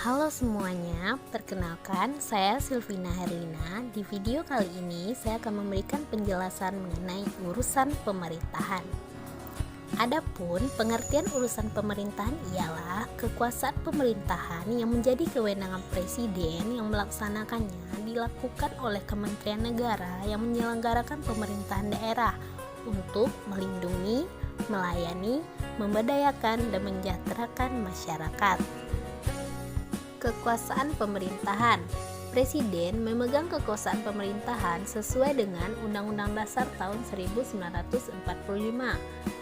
Halo semuanya, perkenalkan saya Silvina Herlina. Di video kali ini saya akan memberikan penjelasan mengenai urusan pemerintahan. Adapun pengertian urusan pemerintahan ialah kekuasaan pemerintahan yang menjadi kewenangan presiden yang melaksanakannya dilakukan oleh Kementerian Negara yang menyelenggarakan pemerintahan daerah untuk melindungi, melayani, memberdayakan, dan mensejahterakan masyarakat. Kekuasaan pemerintahan. Presiden memegang kekuasaan pemerintahan sesuai dengan Undang-Undang Dasar tahun 1945.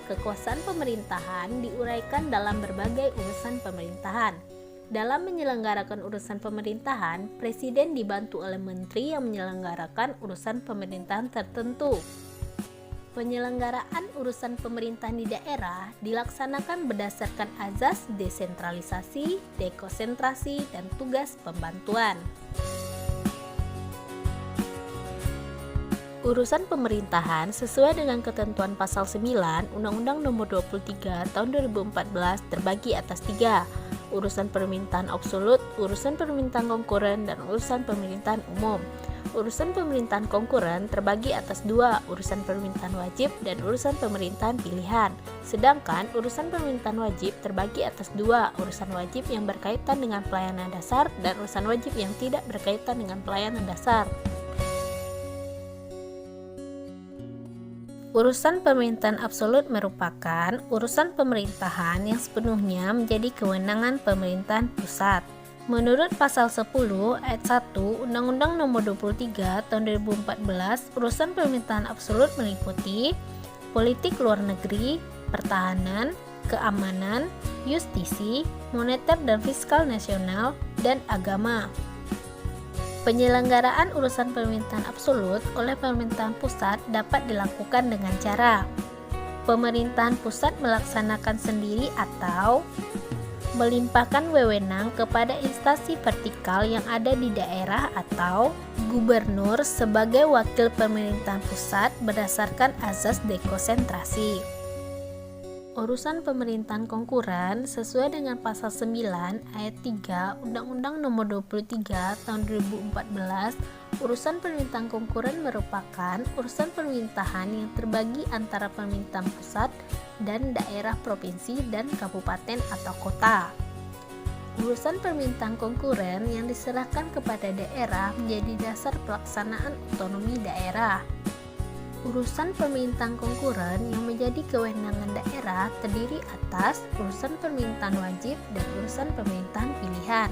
Kekuasaan pemerintahan diuraikan dalam berbagai urusan pemerintahan. Dalam menyelenggarakan urusan pemerintahan, Presiden dibantu oleh menteri yang menyelenggarakan urusan pemerintahan tertentu. Penyelenggaraan urusan pemerintahan di daerah dilaksanakan berdasarkan azas desentralisasi, dekonsentrasi, dan tugas pembantuan. Urusan pemerintahan sesuai dengan ketentuan pasal 9 Undang-Undang Nomor 23 Tahun 2014 terbagi atas 3. Urusan pemerintahan absolut, urusan pemerintahan konkuren, dan urusan pemerintahan umum. Urusan pemerintahan konkuren terbagi atas 2, urusan pemerintahan wajib dan urusan pemerintahan pilihan. Sedangkan urusan pemerintahan wajib terbagi atas 2, urusan wajib yang berkaitan dengan pelayanan dasar dan urusan wajib yang tidak berkaitan dengan pelayanan dasar. Urusan pemerintahan absolut merupakan urusan pemerintahan yang sepenuhnya menjadi kewenangan pemerintahan pusat. Menurut pasal 10 ayat 1 Undang-Undang Nomor 23 Tahun 2014, urusan pemerintahan absolut meliputi politik luar negeri, pertahanan, keamanan, justisi, moneter dan fiskal nasional, dan agama. Penyelenggaraan urusan pemerintahan absolut oleh pemerintahan pusat dapat dilakukan dengan cara pemerintahan pusat melaksanakan sendiri atau melimpahkan wewenang kepada instansi vertikal yang ada di daerah atau gubernur sebagai wakil pemerintahan pusat berdasarkan azas dekonsentrasi. Urusan pemerintahan konkuren sesuai dengan pasal 9 ayat 3 Undang-Undang Nomor 23 Tahun 2014, urusan pemerintahan konkuren merupakan urusan pemerintahan yang terbagi antara pemerintahan pusat dan daerah provinsi dan kabupaten atau kota. Urusan pemerintahan konkuren yang diserahkan kepada daerah menjadi dasar pelaksanaan otonomi daerah. Urusan pemerintahan konkuren yang menjadi kewenangan daerah terdiri atas urusan pemerintahan wajib dan urusan pemerintahan pilihan.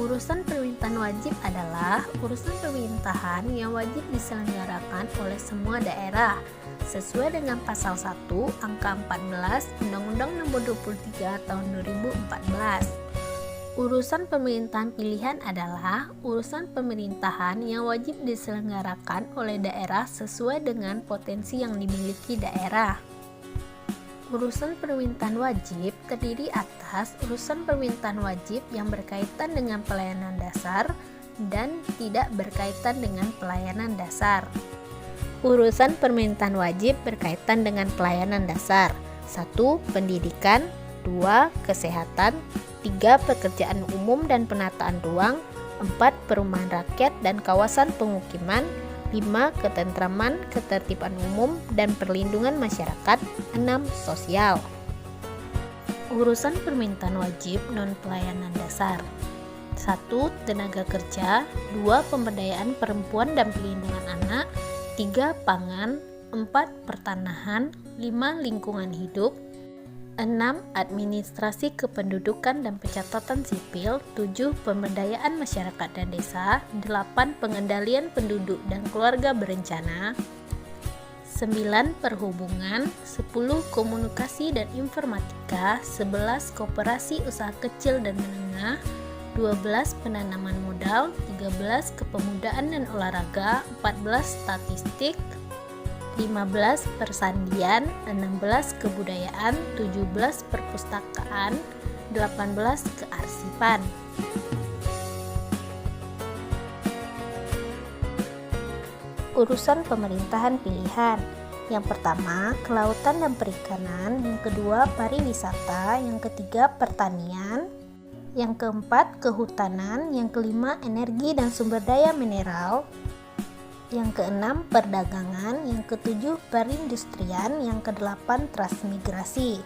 Urusan pemerintahan wajib adalah urusan pemerintahan yang wajib diselenggarakan oleh semua daerah sesuai dengan pasal 1 angka 14 Undang-Undang Nomor 23 Tahun 2014. Urusan pemerintahan pilihan adalah urusan pemerintahan yang wajib diselenggarakan oleh daerah sesuai dengan potensi yang dimiliki daerah. Urusan pemerintahan wajib terdiri atas urusan pemerintahan wajib yang berkaitan dengan pelayanan dasar dan tidak berkaitan dengan pelayanan dasar. Urusan pemerintahan wajib berkaitan dengan pelayanan dasar: 1. Pendidikan, 2. Kesehatan, 3. Pekerjaan umum dan penataan ruang, 4. Perumahan rakyat dan kawasan pemukiman, 5. Ketentraman, ketertiban umum dan perlindungan masyarakat, 6. Sosial. Urusan permintaan wajib non-pelayanan dasar: 1. Tenaga kerja, 2. Pemberdayaan perempuan dan perlindungan anak, 3. Pangan, 4. Pertanahan, 5. Lingkungan hidup, 6. Administrasi kependudukan dan pencatatan sipil, 7. Pemberdayaan masyarakat dan desa, 8. Pengendalian penduduk dan keluarga berencana, 9. Perhubungan, 10. Komunikasi dan informatika, 11. Koperasi usaha kecil dan menengah, 12. Penanaman modal, 13. Kepemudaan dan olahraga, 14. Statistik, 15. Persandian, 16. Kebudayaan, 17. Perpustakaan, 18. Kearsipan. Urusan pemerintahan pilihan: yang pertama, kelautan dan perikanan; yang kedua, pariwisata; yang ketiga, pertanian; Yang keempat, kehutanan. Yang kelima, energi dan sumber daya mineral. Yang keenam, perdagangan. Yang ketujuh, perindustrian. Yang kedelapan, transmigrasi.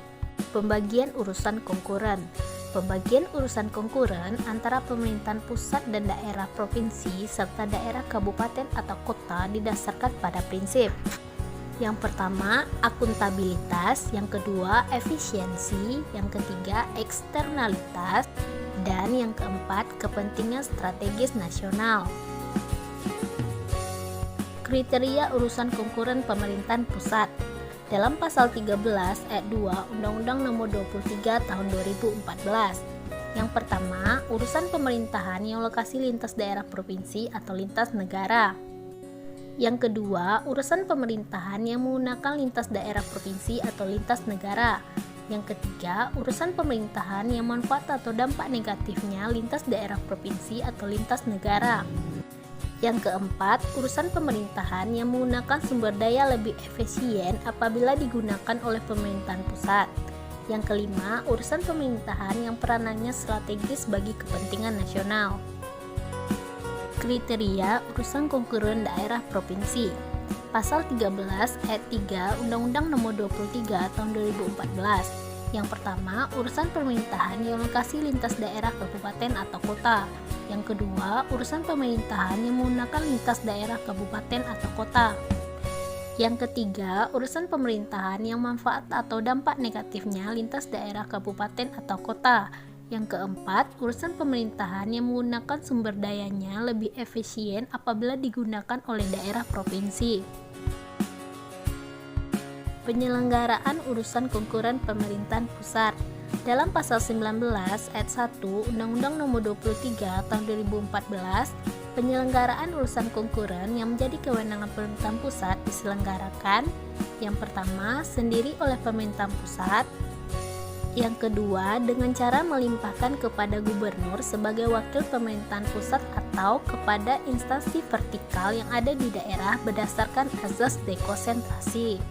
Pembagian urusan konkuren. Pembagian urusan konkuren antara pemerintahan pusat dan daerah provinsi serta daerah kabupaten atau kota didasarkan pada prinsip. Yang pertama, akuntabilitas. Yang kedua, efisiensi. Yang ketiga, eksternalitas. Dan yang keempat, kepentingan strategis nasional. Kriteria urusan konkuren pemerintahan pusat. Dalam pasal 13 ayat 2 Undang-Undang Nomor 23 Tahun 2014. Yang pertama, urusan pemerintahan yang lokasi lintas daerah provinsi atau lintas negara. Yang kedua, urusan pemerintahan yang menggunakan lintas daerah provinsi atau lintas negara. Yang ketiga, urusan pemerintahan yang manfaat atau dampak negatifnya lintas daerah provinsi atau lintas negara. Yang keempat, urusan pemerintahan yang menggunakan sumber daya lebih efisien apabila digunakan oleh pemerintahan pusat. Yang kelima, urusan pemerintahan yang peranannya strategis bagi kepentingan nasional. Kriteria urusan konkuren daerah provinsi. Pasal 13 ayat 3 Undang-Undang Nomor 23 Tahun 2014. Yang pertama, urusan pemerintahan yang lokasi lintas daerah kabupaten atau kota. Yang kedua, urusan pemerintahan yang menggunakan lintas daerah kabupaten atau kota. Yang ketiga, urusan pemerintahan yang manfaat atau dampak negatifnya lintas daerah kabupaten atau kota. Yang keempat, urusan pemerintahan yang menggunakan sumber dayanya lebih efisien apabila digunakan oleh daerah provinsi. Penyelenggaraan urusan konkuren pemerintahan pusat. Dalam pasal 19 ayat 1 Undang-Undang Nomor 23 Tahun 2014, penyelenggaraan urusan konkuren yang menjadi kewenangan pemerintahan pusat diselenggarakan. Yang pertama, sendiri oleh pemerintahan pusat. Yang kedua, dengan cara melimpahkan kepada gubernur sebagai wakil pemerintahan pusat atau kepada instansi vertikal yang ada di daerah berdasarkan azas dekonsentrasi.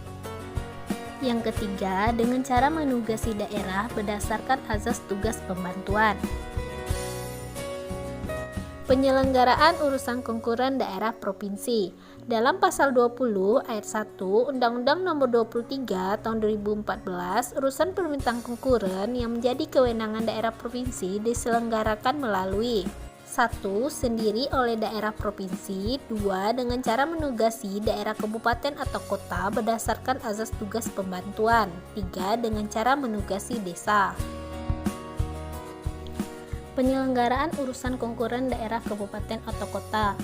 Yang ketiga, dengan cara menugasi daerah berdasarkan azas tugas pembantuan. Penyelenggaraan urusan konkuren daerah provinsi. Dalam pasal 20 ayat 1 Undang-Undang Nomor 23 Tahun 2014, urusan pemerintahan konkuren yang menjadi kewenangan daerah provinsi diselenggarakan melalui 1. Sendiri oleh daerah provinsi. 2. Dengan cara menugasi daerah kabupaten atau kota berdasarkan azas tugas pembantuan. 3. Dengan cara menugasi desa. Penyelenggaraan urusan konkuren daerah kabupaten atau kota.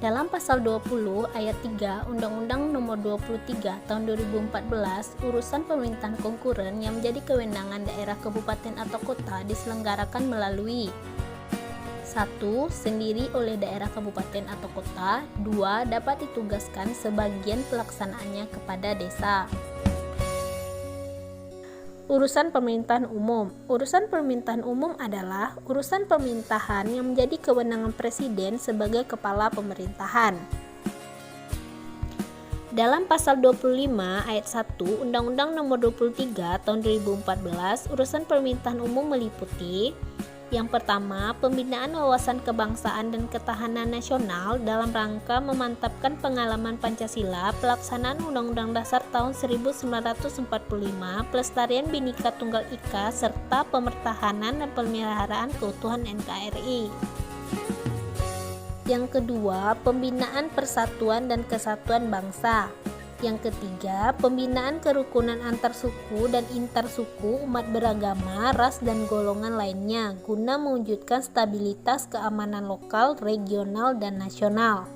Dalam pasal 20 ayat 3 Undang-Undang Nomor 23 Tahun 2014, urusan pemerintahan konkuren yang menjadi kewenangan daerah kabupaten atau kota diselenggarakan melalui 1. Sendiri oleh daerah kabupaten atau kota. 2. Dapat ditugaskan sebagian pelaksanaannya kepada desa. Urusan pemerintahan umum. Urusan pemerintahan umum adalah urusan pemerintahan yang menjadi kewenangan presiden sebagai kepala pemerintahan. Dalam pasal 25 ayat 1 Undang-Undang Nomor 23 Tahun 2014, urusan pemerintahan umum meliputi: yang pertama, pembinaan wawasan kebangsaan dan ketahanan nasional dalam rangka memantapkan pengalaman Pancasila, pelaksanaan Undang-Undang Dasar tahun 1945, pelestarian Bhinneka Tunggal Ika, serta pemertahanan dan pemeliharaan keutuhan NKRI. Yang kedua, pembinaan persatuan dan kesatuan bangsa. Yang ketiga, pembinaan kerukunan antar suku dan intersuku, umat beragama, ras dan golongan lainnya guna mewujudkan stabilitas keamanan lokal, regional, dan nasional.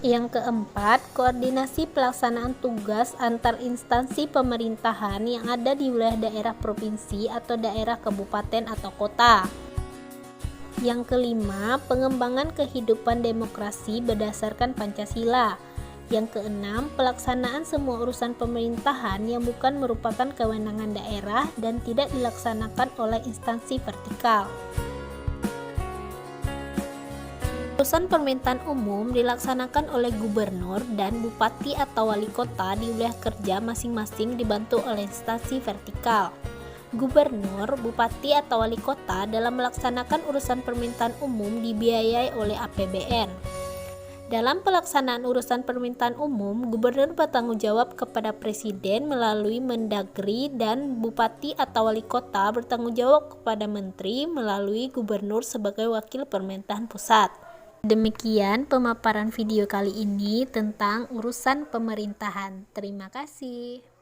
Yang keempat, koordinasi pelaksanaan tugas antar instansi pemerintahan yang ada di wilayah daerah provinsi atau daerah kabupaten atau kota. Yang kelima, pengembangan kehidupan demokrasi berdasarkan Pancasila. Yang keenam, pelaksanaan semua urusan pemerintahan yang bukan merupakan kewenangan daerah dan tidak dilaksanakan oleh instansi vertikal. Urusan pemerintahan umum dilaksanakan oleh gubernur dan bupati atau wali kota di wilayah kerja masing-masing dibantu oleh instansi vertikal. Gubernur, bupati, atau wali kota dalam melaksanakan urusan permintaan umum dibiayai oleh APBN. Dalam pelaksanaan urusan permintaan umum, gubernur bertanggung jawab kepada presiden melalui Mendagri dan bupati atau wali kota bertanggung jawab kepada menteri melalui gubernur sebagai wakil pemerintahan pusat. Demikian pemaparan video kali ini tentang urusan pemerintahan. Terima kasih.